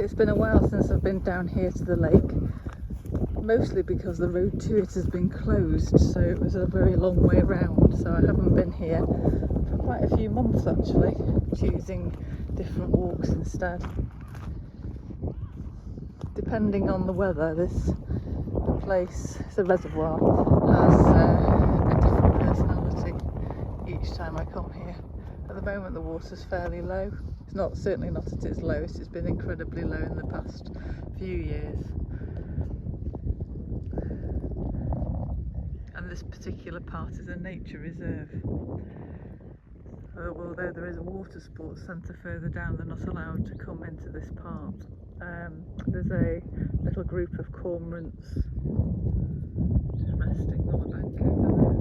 It's been a while since I've been down here to the lake, mostly because the road to it has been closed, so it was a very long way around, so I haven't been here for quite a few months actually, choosing different walks instead. Depending on the weather, this place, it's a reservoir, has a different personality each time I come here. At the moment the water's fairly low. It's not, certainly not at its lowest, it's been incredibly low in the past few years. And this particular part is a nature reserve. Although there is a water sports centre further down, they're not allowed to come into this part. There's a little group of cormorants just resting on a bank over there.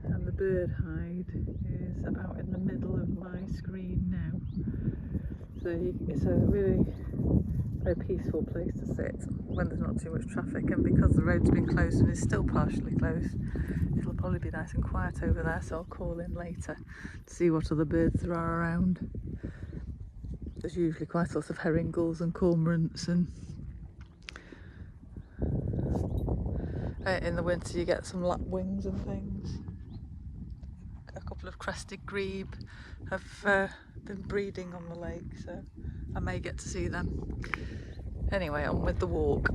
And the bird hide is about in the middle of my screen now. So it's a really very peaceful place to sit when there's not too much traffic, and because the road's been closed and is still partially closed, it'll probably be nice and quiet over there, so I'll call in later to see what other birds there are around. There's usually quite a lot of herring gulls and cormorants, and in the winter you get some lapwings and things. A couple of crested grebe have been breeding on the lake, so I may get to see them. Anyway, on with the walk.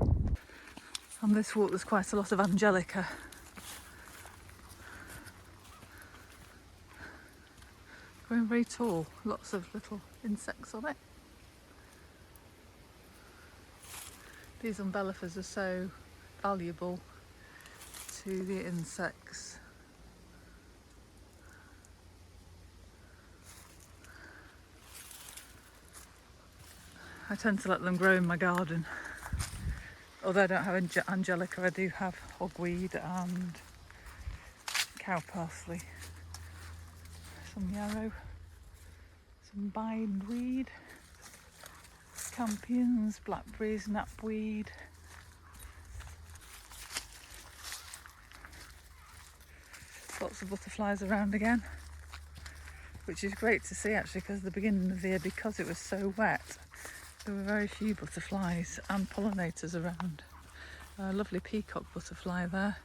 On this walk there's quite a lot of angelica. Growing very tall, lots of little insects on it. These umbellifers are so valuable to the insects. I tend to let them grow in my garden. Although I don't have angelica, I do have hogweed and cow parsley, some yarrow, some bindweed, campions, blackberries, knapweed. Lots of butterflies around again, which is great to see actually, because at the beginning of the year, because it was so wet, there were very few butterflies and pollinators around. A lovely peacock butterfly there.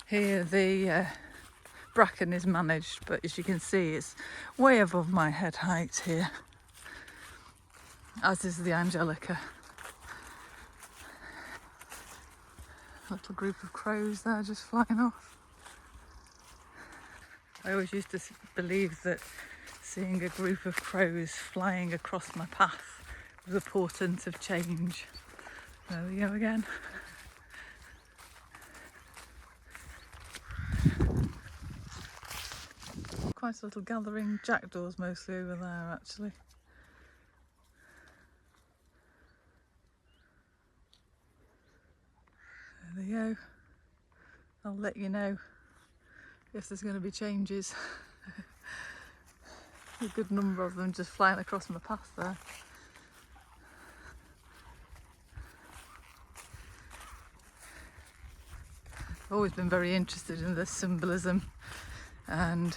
Here the bracken is managed, but as you can see it's way above my head height here, as is the angelica. A little group of crows there just flying off. I always used to believe that seeing a group of crows flying across my path was a portent of change. There we go again. Quite a little gathering, jackdaws mostly over there actually. There they go. I'll let you know if there's going to be changes. A good number of them just flying across my path there. I've always been very interested in the symbolism and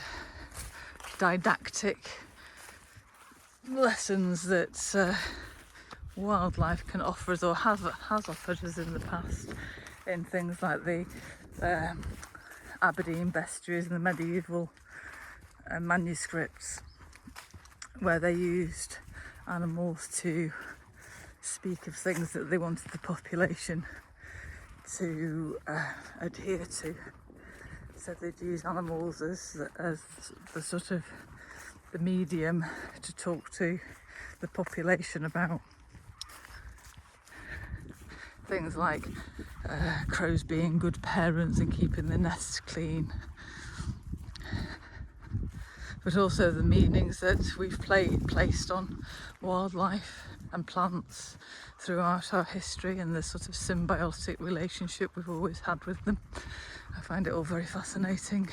didactic lessons that wildlife can offer us, or has offered us in the past, in things like the Aberdeen bestiaries and the medieval manuscripts, where they used animals to speak of things that they wanted the population to adhere to. So they'd use animals as the sort of the medium to talk to the population about things like crows being good parents and keeping the nests clean, but also the meanings that we've placed on wildlife and plants throughout our history, and the sort of symbiotic relationship we've always had with them. I find it all very fascinating.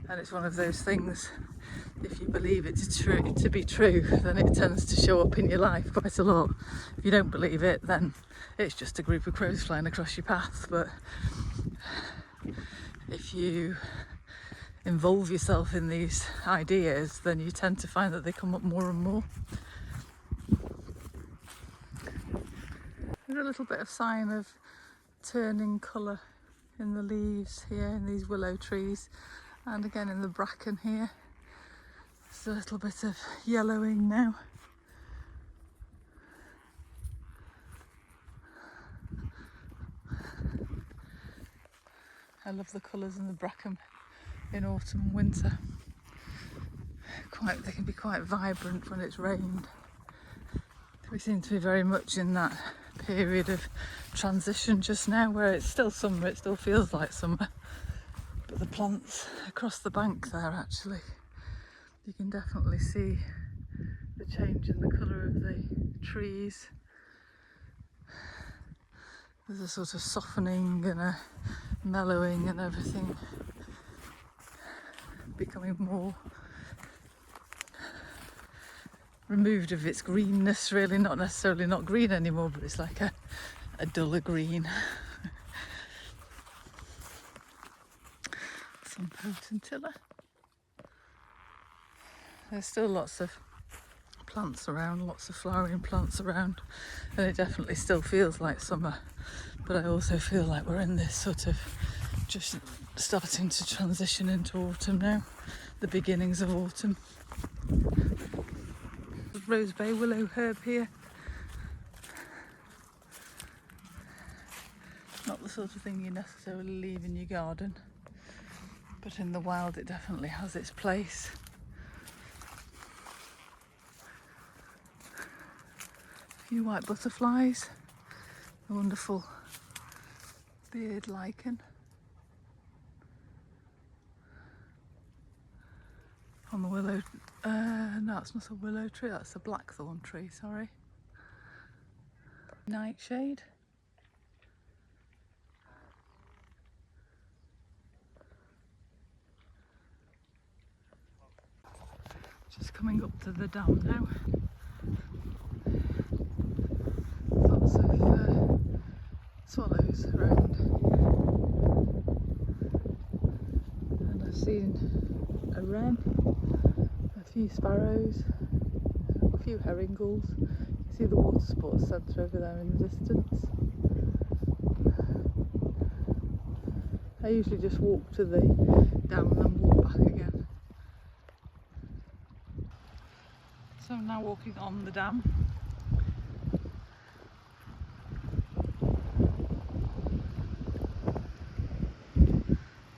And it's one of those things if you believe it to be true, then it tends to show up in your life quite a lot. If you don't believe it, then it's just a group of crows flying across your path. But if you involve yourself in these ideas, then you tend to find that they come up more and more. There's a little bit of sign of turning colour in the leaves here in these willow trees, and again in the bracken here. There's a little bit of yellowing now. I love the colours in the bracken in autumn and winter. They can be quite vibrant when it's rained. We seem to be very much in that period of transition just now, where it's still summer, it still feels like summer, but the plants across the bank there, actually, you can definitely see the change in the colour of the trees. There's a sort of softening and a mellowing and everything, becoming more removed of its greenness, really. Not necessarily not green anymore, but it's like a duller green. Some potentilla. There's still lots of plants around, lots of flowering plants around, and it definitely still feels like summer, but I also feel like we're in this sort of just starting to transition into autumn now, the beginnings of autumn. Rose bay willow herb here. Not the sort of thing you necessarily leave in your garden, but in the wild it definitely has its place. A few white butterflies, a wonderful beard lichen on the willow. No, it's not a willow tree, that's a blackthorn tree, sorry. Nightshade. Just coming up to the dam now. Lots of swallows around. And I've seen a wren, a few sparrows, a few herring gulls. You see the water sports centre over there in the distance. I usually just walk to the dam and then walk back again. So I'm now walking on the dam.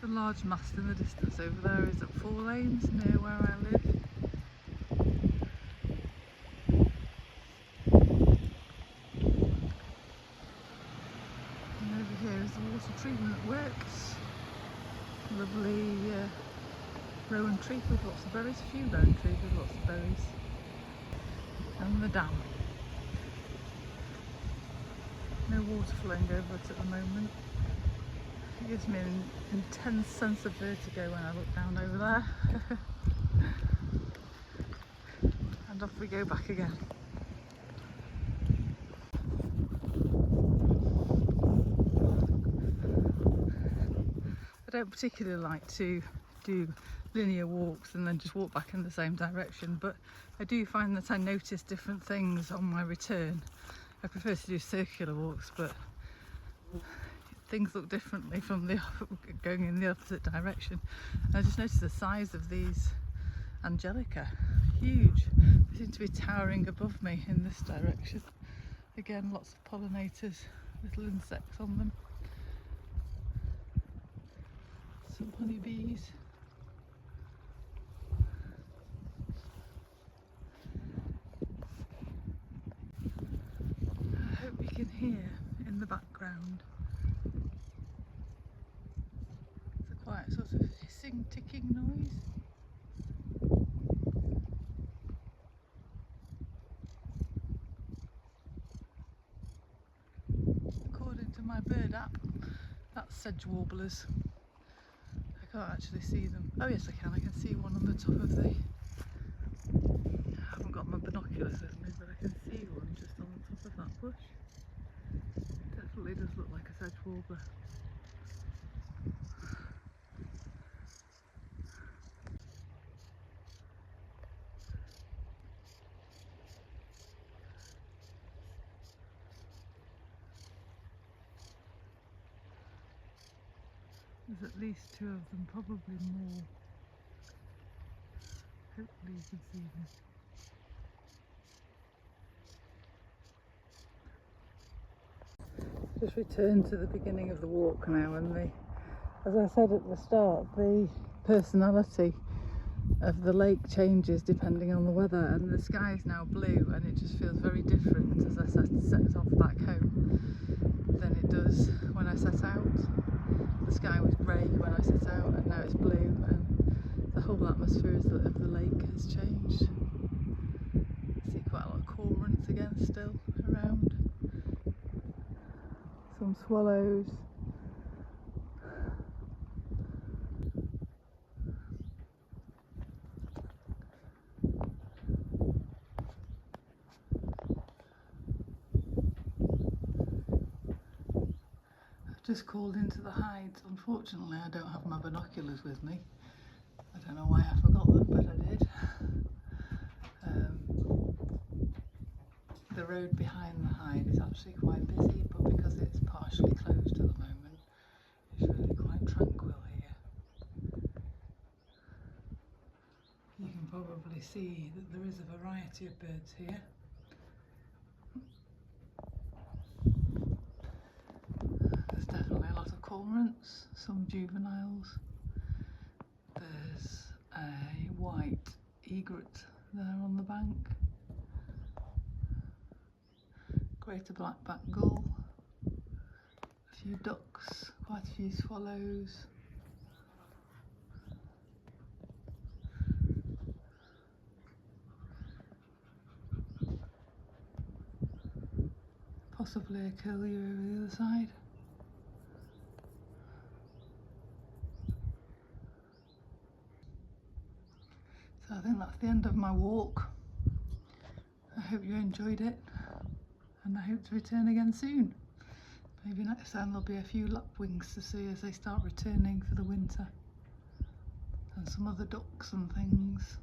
The large mast in the distance over there is at 4 Lanes, near where I live. And over here is the water treatment works. Lovely rowan tree with lots of berries, a few rowan trees with lots of berries. And the dam. No water flowing over it at the moment. It gives me an intense sense of vertigo when I look down over there. And off we go back again. I don't particularly like to do linear walks and then just walk back in the same direction, but I do find that I notice different things on my return. I prefer to do circular walks, but things look differently from going in the opposite direction. And I just noticed the size of these angelica, huge. They seem to be towering above me in this direction. Again, lots of pollinators, little insects on them. Some honeybees. I hope you can hear in the background. It's a quiet sort of hissing, ticking noise. According to my bird app, that's sedge warblers. I Can't actually see them. Oh yes, I can. I can see one on the top of the... I haven't got my binoculars with me, but I can see one just on the top of that bush. Definitely does look like a sedge warbler. There's at least two of them, probably more. Hopefully you can see them. Just return to the beginning of the walk now, and as I said at the start, the personality of the lake changes depending on the weather, and the sky is now blue and it just feels very different as I set off back home than it does when I set out. The sky was grey when I set out and now it's blue, and the whole atmosphere of the lake has changed. I see quite a lot of cormorants again still around, some swallows. Just called into the hides. Unfortunately, I don't have my binoculars with me. I don't know why I forgot them, but I did. The road behind the hide is actually quite busy, but because it's partially closed at the moment, it's really quite tranquil here. You can probably see that there is a variety of birds here. There's definitely a lot of cormorants, some juveniles. There's a white egret there on the bank. Greater blackback gull. A few ducks, quite a few swallows. Possibly a curlew over the other side. So I think that's the end of my walk. I hope you enjoyed it, and I hope to return again soon. Maybe next time there'll be a few lapwings to see as they start returning for the winter, and some other ducks and things.